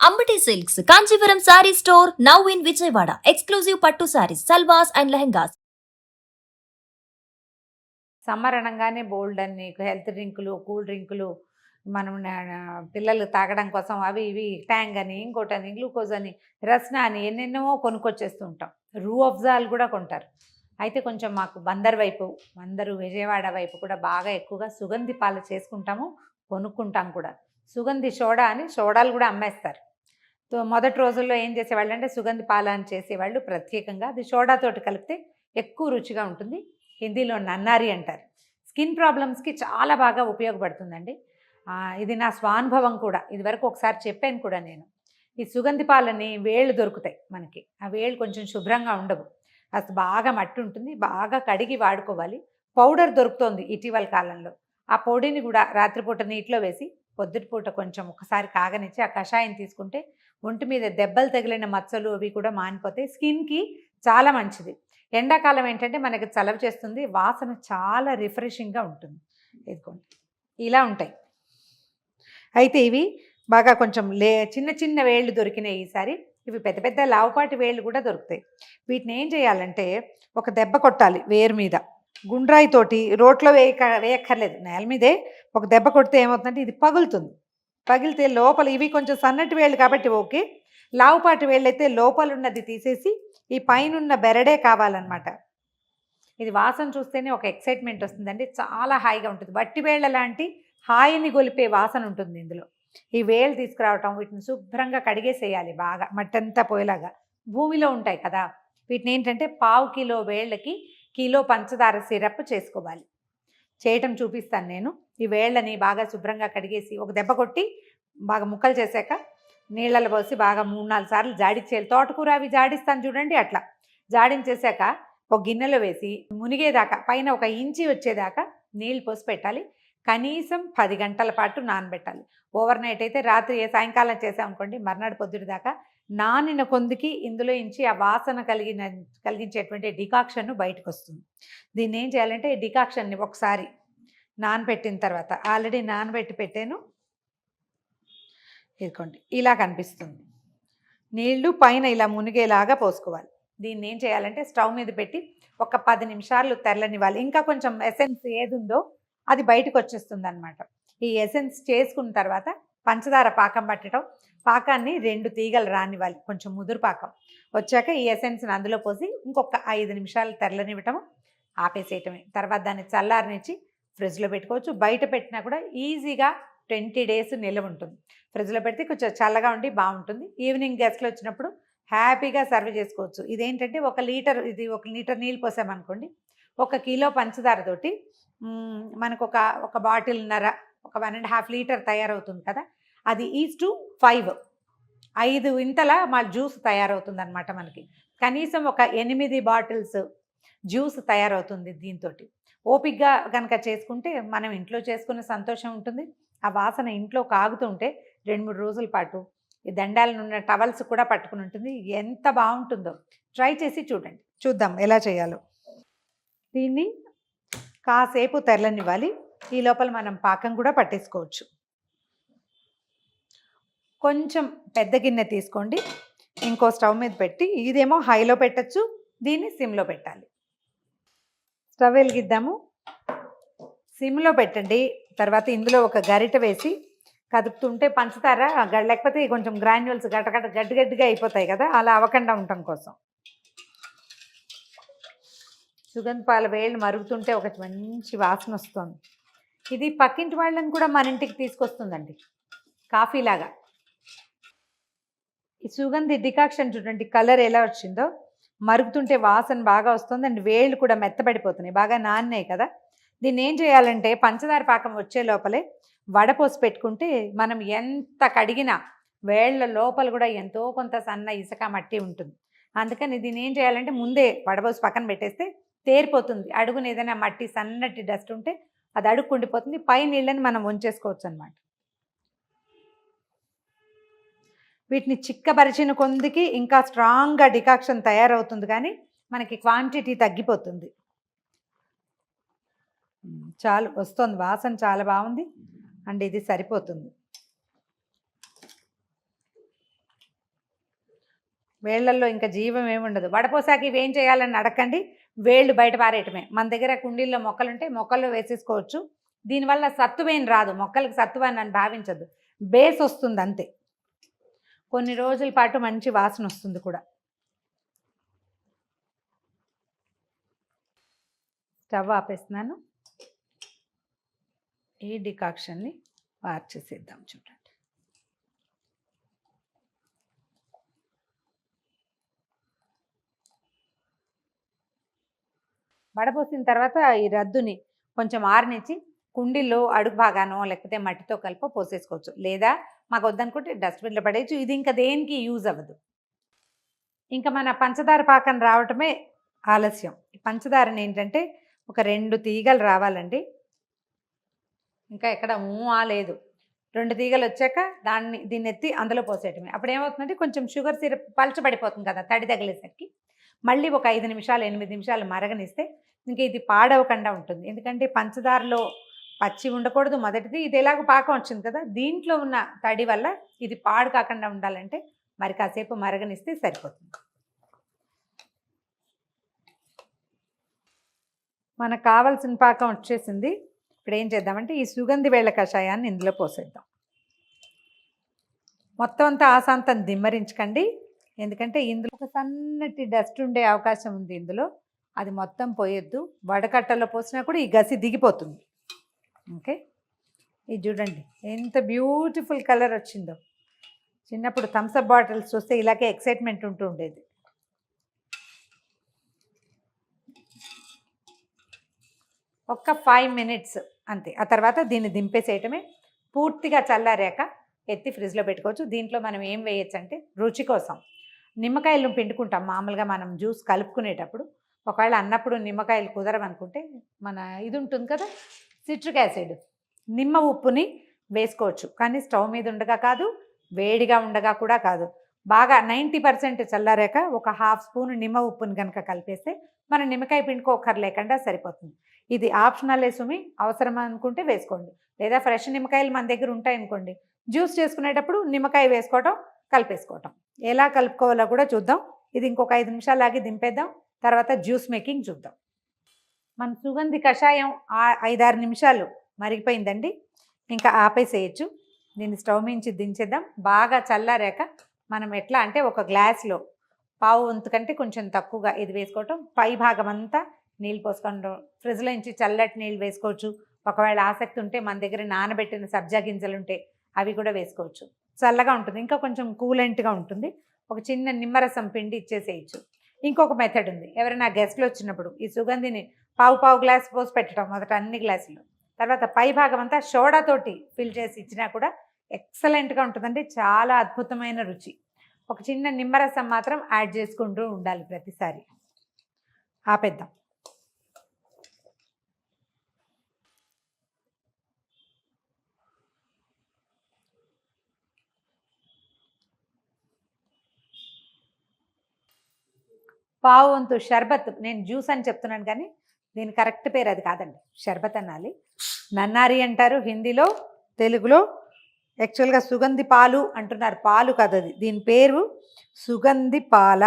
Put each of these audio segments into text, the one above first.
Ambati Silks, Kanchipuram Saree Store, now in Vijayawada. Exclusive Pattu Sarees, Salwas and Lehengas. Summer అనగానే బోల్డ్ అన్ని health డ్రింకులు, cool డ్రింకులు, మనం పిల్లలు తాగడం కోసం అవి ఇవి ట్యాంగ్ అని, ఇంకోటని, గ్లూకోజ్ అని, రస్నా అని ఎన్నెన్నో కొనుక్కొచ్చేస్తూ ఉంటాం. రూ అఫ్జాలు కూడా కొంటారు. అయితే కొంచెం మాకు బందర్ వైపు, విజయవాడ వైపు కూడా బాగా ఎక్కువగా సుగంధి పాలు చేసుకుంటాము, కొనుక్కుంటాం కూడా. సుగంధి సోడా అని సోడాలు కూడా అమ్మేస్తారు. మొదటి రోజుల్లో ఏం చేసేవాళ్ళు అంటే సుగంధి పాలు అని చేసేవాళ్ళు ప్రత్యేకంగా. అది సోడాతోటి కలిపితే ఎక్కువ రుచిగా ఉంటుంది. హిందీలో నన్నారి అంటారు. స్కిన్ ప్రాబ్లమ్స్కి చాలా బాగా ఉపయోగపడుతుందండి. ఇది నా స్వానుభవం కూడా. ఇదివరకు ఒకసారి చెప్పాను కూడా నేను. ఈ సుగంధి పాలని వేళ్ళు దొరుకుతాయి మనకి. ఆ వేళ్ళు కొంచెం శుభ్రంగా ఉండవు, అసలు బాగా మట్టి ఉంటుంది. బాగా కడిగి వాడుకోవాలి. పౌడర్ దొరుకుతోంది ఇటీవల కాలంలో. ఆ పొడిని కూడా రాత్రిపూట నీటిలో వేసి పొద్దుటిపూట కొంచెం ఒకసారి కాగనిచ్చి ఆ కషాయం తీసుకుంటే ఒంటి మీద దెబ్బలు తగిలిన మచ్చలు అవి కూడా మానిపోతాయి. స్కిన్కి చాలా మంచిది. ఎండాకాలం ఏంటంటే మనకి చలవ చేస్తుంది, వాసన చాలా రిఫ్రెషింగ్గా ఉంటుంది. ఇదిగోండి ఇలా ఉంటాయి. అయితే ఇవి బాగా కొంచెం చిన్న చిన్న వేళ్ళు దొరికినాయి ఈసారి. ఇవి పెద్ద పెద్ద లావుపాటి వేళ్ళు కూడా దొరుకుతాయి. వీటిని ఏం చేయాలంటే ఒక దెబ్బ కొట్టాలి వేరు మీద, గుండ్రాయితోటి. రోట్లో వేయక్కర్లేదు, నేల మీదే ఒక దెబ్బ కొడితే ఏమవుతుందంటే ఇది పగులుతుంది. పగిలితే లోపల, ఇవి కొంచెం సన్నటి వేళ్ళు కాబట్టి ఓకే, లావుపాటి వేళ్ళు అయితే లోపల ఉన్నది తీసేసి ఈ పైనున్న బెరడే కావాలన్నమాట. ఇది వాసన చూస్తేనే ఒక ఎక్సైట్మెంట్ వస్తుందండి, చాలా హాయిగా ఉంటుంది. వట్టి వేళ్ళ లాంటి హాయిని గొలిపే వాసన ఉంటుంది ఇందులో. ఈ వేళ్ళు తీసుకురావటం, వీటిని శుభ్రంగా కడిగేసేయాలి బాగా, మట్టంతా పోయేలాగా. భూమిలో ఉంటాయి కదా, వీటిని ఏంటంటే 1/2 కిలో వేళ్ళకి కిలో పంచదార సిరప్ చేసుకోవాలి. చేయటం చూపిస్తాను నేను. ఈ వేళ్ళని బాగా శుభ్రంగా కడిగేసి ఒక దెబ్బ కొట్టి బాగా ముక్కలు చేశాక నీళ్ళలో పోసి బాగా 3-4 సార్లు జాడించేయాలి. తోటకూర అవి జాడిస్తాను చూడండి, అట్లా జాడించేశాక ఒక గిన్నెలో వేసి మునిగేదాకా, పైన 1 ఇంచి వచ్చేదాకా నీళ్ళు పోసి పెట్టాలి. కనీసం 10 గంటల పాటు నానబెట్టాలి. ఓవర్ నైట్ అయితే రాత్రి సాయంకాలం చేసామనుకోండి, మర్నాడు పొద్దుటి దాకా నానిన కొందికి ఇందులో ఇంచి ఆ వాసన కలిగించేటువంటి డికాక్షన్ బయటకు వస్తుంది. దీన్ని ఏం చేయాలంటే ఈ డికాక్షన్ని ఒకసారి నానబెట్టిన తర్వాత, ఆల్రెడీ నానబెట్టి పెట్టాను, ఇదిగోండి ఇలా కనిపిస్తుంది. నీళ్లు పైన ఇలా మునిగేలాగా పోసుకోవాలి. దీన్ని ఏం చేయాలంటే స్టవ్ మీద పెట్టి ఒక 10 నిమిషాలు తెరలనివ్వాలి. ఇంకా కొంచెం ఎసెన్స్ ఏది ఉందో అది బయటకు వచ్చేస్తుంది అనమాట. ఈ ఎసెన్స్ చేసుకున్న తర్వాత పంచదార పాకం పట్టడం, పాకాన్ని 2 తీగలు రానివ్వాలి, కొంచెం ముదురు పాకం వచ్చాక ఈ ఎసెన్స్ని అందులో పోసి ఇంకొక 5 నిమిషాలు తెరలనివ్వటం, ఆపేసేయటమే. తర్వాత దాన్ని చల్లారనిచ్చి ఫ్రిడ్జ్లో పెట్టుకోవచ్చు. బయట పెట్టినా కూడా ఈజీగా 20 డేస్ నిల్వ ఉంటుంది. ఫ్రిడ్జ్లో పెడితే కొంచెం చల్లగా ఉండి బాగుంటుంది. ఈవినింగ్ గెస్ట్లు వచ్చినప్పుడు హ్యాపీగా సర్వ్ చేసుకోవచ్చు. ఇదేంటంటే 1 లీటర్, ఇది 1 లీటర్ నీళ్ళు పోసామనుకోండి, 1 కిలో పంచదారతోటి మనకు ఒక బాటిల్న్నర, ఒక 1.5 లీటర్ తయారవుతుంది కదా. అది 1:5, 5 ఇంతల మా జ్యూస్ తయారవుతుంది అనమాట. మనకి కనీసం ఒక 8 బాటిల్స్ జ్యూస్ తయారవుతుంది దీంతో. ఓపిక్గా కనుక చేసుకుంటే మనం ఇంట్లో చేసుకునే సంతోషం ఉంటుంది. ఆ వాసన ఇంట్లో కాగుతుంటే 2-3 రోజుల పాటు ఈ దండాలను ఉన్న టవల్స్ కూడా పట్టుకుని ఉంటుంది. ఎంత బాగుంటుందో ట్రై చేసి చూడండి. చూద్దాం ఎలా చేయాలో. దీన్ని కాసేపు తెరలనివ్వాలి. ఈ లోపల మనం పాకం కూడా పట్టేసుకోవచ్చు. కొంచెం పెద్ద గిన్నె తీసుకోండి, ఇంకో స్టవ్ మీద పెట్టి, ఇదేమో హైలో పెట్టచ్చు, దీన్ని సిమ్లో పెట్టాలి. స్టవ్ వెలిగిద్దాము, సిమ్లో పెట్టండి. తర్వాత ఇందులో ఒక గరిటె వేసి కదుపుతుంటే పంచదార లేకపోతే కొంచెం గ్రాన్యువల్స్ గడ్డిగా అయిపోతాయి కదా, అలా అవ్వకుండా ఉండటం కోసం. సుగంధ పాల వేళ్ళు మరుగుతుంటే ఒక మంచి వాసన వస్తుంది. ఇది పక్కింటి వాళ్ళని కూడా మన ఇంటికి తీసుకొస్తుందండి, కాఫీలాగా. ఈ సుగంధి డికాక్షన్ చూడండి, కలర్ ఎలా వచ్చిందో, మరుగుతుంటే వాసన బాగా వస్తుంది. అండ్ వేళ్ళు కూడా మెత్తబడిపోతున్నాయి, బాగా నాన్నాయి కదా. దీన్ని ఏం చేయాలంటే పంచదార పాకం వచ్చే లోపలే వడపోసి పెట్టుకుంటే మనం ఎంత కడిగినా వేళ్ల లోపల కూడా ఎంతో కొంత సన్న ఇసుక మట్టి ఉంటుంది. అందుకని దీన్ని ఏం చేయాలంటే ముందే వడపోసి పక్కన పెట్టేస్తే తేరిపోతుంది. అడుగున ఏదైనా మట్టి సన్నటి డస్ట్ ఉంటే అది అడుక్కుండిపోతుంది, పై నీళ్ళని మనం వంచేసుకోవచ్చు అనమాట. వీటిని చిక్కబరిచిన కొందికి ఇంకా స్ట్రాంగ్గా డికాక్షన్ తయారవుతుంది, కానీ మనకి క్వాంటిటీ తగ్గిపోతుంది. చాలు వస్తుంది, వాసన చాలా బాగుంది అండ్ ఇది సరిపోతుంది. వేళ్ళల్లో ఇంకా జీవం ఏముండదు. వడపోసాకి ఇవేం చేయాలని అడగండి, వేళ్ళు బయట పారేయటమే. మన దగ్గర కుండీల్లో మొక్కలుంటే మొక్కల్లో వేసేసుకోవచ్చు. దీనివల్ల సత్తువేం రాదు, మొక్కలకి సత్తువని అని భావించద్దు, బేస్ వస్తుంది అంతే. కొన్ని రోజుల పాటు మంచి వాసన వస్తుంది కూడా. స్టవ్ ఆపేస్తున్నాను. ఈ డికాక్షన్ని వార్చేసేద్దాం. చూడండి, వడపోసిన తర్వాత ఈ రద్దుని కొంచెం ఆరనిచ్చి కుండీల్లో అడుగు భాగానో లేకపోతే మట్టితో కలిపో పోసేసుకోవచ్చు, లేదా మాకు వద్దనుకుంటే డస్ట్బిన్లో పడేయచ్చు. ఇది ఇంకా దేనికి యూజ్ అవ్వదు. ఇంకా మన పంచదార పాకం రావటమే ఆలస్యం. ఈ పంచదారని ఏంటంటే ఒక 2 తీగలు రావాలండి. ఇంకా ఎక్కడ లేదు, 2 తీగలు వచ్చాక దీన్ని ఎత్తి అందులో పోసేయటమే. అప్పుడు ఏమవుతుందంటే కొంచెం షుగర్ సిరప్ పలచబడిపోతుంది కదా తడి తగిలేసరికి. మళ్ళీ ఒక 5 నిమిషాలు 8 నిమిషాలు మరగనిస్తే ఇంక ఇది పాడవకుండా ఉంటుంది. ఎందుకంటే పంచదారలో పచ్చి ఉండకూడదు మొదటిది. ఇది ఎలాగో పాకం వచ్చింది కదా, దీంట్లో ఉన్న తడి వల్ల ఇది పాడు కాకుండా ఉండాలంటే మరి కాసేపు మరగనిస్తే సరిపోతుంది. మనకు కావాల్సిన పాకం వచ్చేసింది. ఇప్పుడు ఏం చేద్దామంటే ఈ సుగంధి వేళ్ళ కషాయాన్ని ఇందులో పోసేద్దాం. మొత్తం అంతా ఆశాంతం దిమ్మరించకండి, ఎందుకంటే ఇందులో ఒక సన్నటి డస్ట్ ఉండే అవకాశం ఉంది ఇందులో. అది మొత్తం పోయొద్దు. వడకట్టలో పోసినా కూడా ఈ గసి దిగిపోతుంది. ఓకే, ఇది చూడండి ఎంత బ్యూటిఫుల్ కలర్ వచ్చిందో. చిన్నప్పుడు థమ్స్అప్ బాటిల్స్ చూస్తే ఇలాగే ఎక్సైట్మెంట్ ఉంటూ ఉండేది. ఒక్క 5 మినిట్స్ అంతే. ఆ తర్వాత దీన్ని దింపేసేయటమే. పూర్తిగా చల్లారాక ఎత్తి ఫ్రిడ్జ్లో పెట్టుకోవచ్చు. దీంట్లో మనం ఏం వేయచ్చు అంటే రుచి కోసం నిమ్మకాయలను పిండుకుంటాం మామూలుగా మనం జ్యూస్ కలుపుకునేటప్పుడు. ఒకవేళ అన్నప్పుడు నిమ్మకాయలు కుదరవనుకుంటే మన ఇది ఉంటుంది కదా సిట్రిక్ యాసిడ్, నిమ్మ ఉప్పుని వేసుకోవచ్చు. కానీ స్టవ్ మీద ఉండగా కాదు, వేడిగా ఉండగా కూడా కాదు. బాగా 90% చల్లారాక ఒక 1/2 స్పూన్ నిమ్మ ఉప్పుని కనుక కలిపేస్తే మన నిమ్మకాయ పిండుకోకర్లేకుండా సరిపోతుంది. ఇది ఆప్షనల్ సుమి, అవసరం అనుకుంటే వేసుకోండి. లేదా ఫ్రెష్ నిమ్మకాయలు మన దగ్గర ఉంటాయి అనుకోండి, జ్యూస్ చేసుకునేటప్పుడు నిమ్మకాయ వేసుకోవటం, కలిపేసుకోవటం. ఎలా కలుపుకోవాలో కూడా చూద్దాం. ఇది ఇంకొక 5 నిమిషాలు ఆగి దింపేద్దాం. తర్వాత జ్యూస్ మేకింగ్ చూద్దాం. మన సుగంధి కషాయం 5-6 నిమిషాలు మరిగిపోయిందండి. ఇంకా ఆపేసేయచ్చు. దీన్ని స్టవ్ మించి దించేద్దాం. బాగా చల్లారాక మనం ఎట్లా అంటే ఒక గ్లాస్లో పావు వంతు కంటే కొంచెం తక్కువగా ఇది వేసుకోవటం, పై భాగం అంతా నీళ్ళు పోసుకోవడం. ఫ్రిడ్జ్లో నుంచి చల్లటి నీళ్ళు వేసుకోవచ్చు. ఒకవేళ ఆసక్తి ఉంటే మన దగ్గర నానబెట్టిన సబ్జా గింజలు ఉంటే అవి కూడా వేసుకోవచ్చు. చల్లగా ఉంటుంది, ఇంకా కొంచెం కూలెంట్గా ఉంటుంది. ఒక చిన్న నిమ్మరసం పిండి ఇచ్చేసేయచ్చు. ఇంకొక మెథడ్ ఉంది. ఎవరైనా గెస్ట్లు వచ్చినప్పుడు ఈ సుగంధిని పావు గ్లాస్ పోసి పెట్టడం మొదట అన్ని గ్లాసులు, తర్వాత పై భాగం అంతా సోడాతోటి ఫిల్ చేసి ఇచ్చినా కూడా ఎక్సలెంట్గా ఉంటుందండి. చాలా అద్భుతమైన రుచి. ఒక చిన్న నిమ్మరసం మాత్రం యాడ్ చేసుకుంటూ ఉండాలి ప్రతిసారి. ఆపేద్దాం. పావు వంతు షర్బత్, నేను జ్యూస్ అని చెప్తున్నాను కానీ దీని కరెక్ట్ పేరు అది కాదండి, షర్బత్ అనాలి. నన్నారి అంటారు హిందీలో, తెలుగులో యాక్చువల్గా సుగంధి పాలు అంటున్నారు. పాలు కాదు అది, దీని పేరు సుగంధి పాల.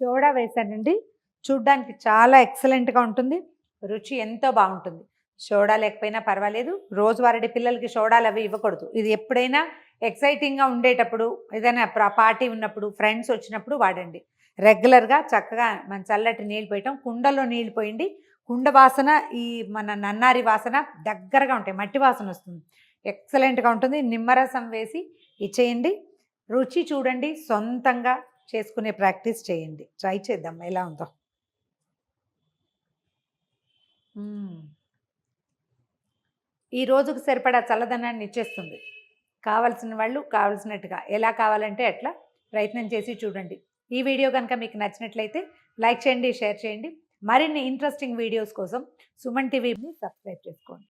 సోడా వేసానండి. చూడ్డానికి చాలా ఎక్సలెంట్గా ఉంటుంది, రుచి ఎంతో బాగుంటుంది. సోడా లేకపోయినా పర్వాలేదు. రోజువారీ పిల్లలకి సోడాలు అవి ఇవ్వకూడదు. ఇది ఎప్పుడైనా ఎక్సైటింగ్గా ఉండేటప్పుడు, ఏదైనా పార్టీ ఉన్నప్పుడు, ఫ్రెండ్స్ వచ్చినప్పుడు వాడండి. రెగ్యులర్గా చక్కగా మన చల్లటి నీళ్ళు పోయటం, కుండలో నీళ్ళు పోయండి. కుండ వాసన ఈ మన నన్నారి వాసన దగ్గరగా ఉంటాయి, మట్టి వాసన వస్తుంది, ఎక్సలెంట్గా ఉంటుంది. నిమ్మరసం వేసి ఇచ్చేయండి. రుచి చూడండి, సొంతంగా చేసుకునే ప్రాక్టీస్ చేయండి. ట్రై చేద్దాం ఎలా ఉందో. ఈ రోజుకు సరిపడా చల్లదనాన్ని ఇచ్చేస్తుంది. కావలసిన వాళ్ళు కావలసినట్టుగా ఎలా కావాలంటే అట్లా ప్రయత్నం చేసి చూడండి. ఈ వీడియో కనుక మీకు నచ్చినట్లయితే లైక్ చేయండి, షేర్ చేయండి. మరిన్ని ఇంట్రెస్టింగ్ వీడియోస్ కోసం సుమన్ టీవీని సబ్స్క్రైబ్ చేసుకోండి.